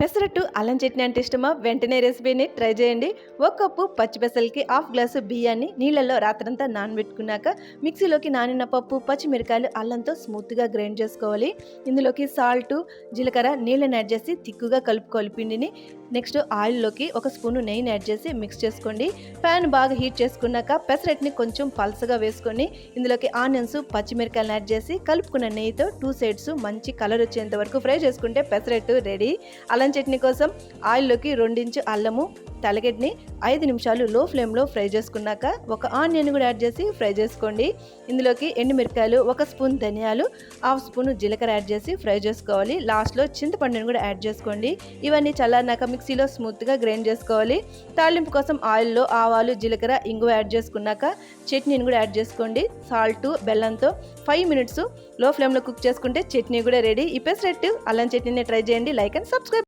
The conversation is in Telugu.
పెసరట్టు అల్లం చట్నీ అంటే ఇష్టమా? వెంటనే రెసిపీని ట్రై చేయండి. ఒక కప్పు పచ్చి పెసలకి హాఫ్ గ్లాసు బియ్యాన్ని నీళ్ళల్లో రాత్రంతా నానబెట్టుకున్నాక మిక్సీలోకి నానిన పప్పు, పచ్చిమిరకాయలు, అల్లంతో స్మూత్‌గా గ్రైండ్ చేసుకోవాలి. ఇందులోకి సాల్టు, జీలకర్ర, నీళ్ళని యాడ్ చేసి తిక్కుగా కలుపుకోవాలి పిండిని. నెక్స్ట్ ఆయిల్‌లోకి ఒక స్పూను నెయ్యిని యాడ్ చేసి మిక్స్ చేసుకోండి. పాన్ బాగా హీట్ చేసుకున్నాక పెసరట్టుని కొంచెం పల్చగా వేసుకొని ఇందులోకి ఆనియన్స్, పచ్చిమిరకాయలను యాడ్ చేసి కలుపుకున్న నెయ్యితో 2 సైడ్స్ మంచి కలర్ వచ్చేంత వరకు ఫ్రై చేసుకుంటే పెసరట్టు రెడీ. అల్లం చట్నీ కోసం ఆయిల్లోకి 2 ఇంచు అల్లము, తెల్లగడ్డని 5 నిమిషాలు లో ఫ్లేమ్లో ఫ్రై చేసుకున్నాక ఒక ఆనియన్ కూడా యాడ్ చేసి ఫ్రై చేసుకోండి. ఇందులోకి ఎండుమిరకాయలు, 1 స్పూన్ ధనియాలు, హాఫ్ స్పూన్ జీలకర్ర యాడ్ చేసి ఫ్రై చేసుకోవాలి. లాస్ట్లో చింతపండుని కూడా యాడ్ చేసుకోండి. ఇవన్నీ చల్లారినాక మిక్సీలో స్మూత్గా గ్రైండ్ చేసుకోవాలి. తాలింపు కోసం ఆయిల్లో ఆవాలు, జీలకర్ర, ఇంగువ యాడ్ చేసుకున్నాక చట్నీని కూడా యాడ్ చేసుకోండి. సాల్ట్, బెల్లంతో 5 మినిట్స్ లో ఫ్లేమ్లో కుక్ చేసుకుంటే చట్నీ కూడా రెడీ. ఈ పెసరట్టు అల్లం చట్నీని ట్రై చేయండి. Like and subscribe.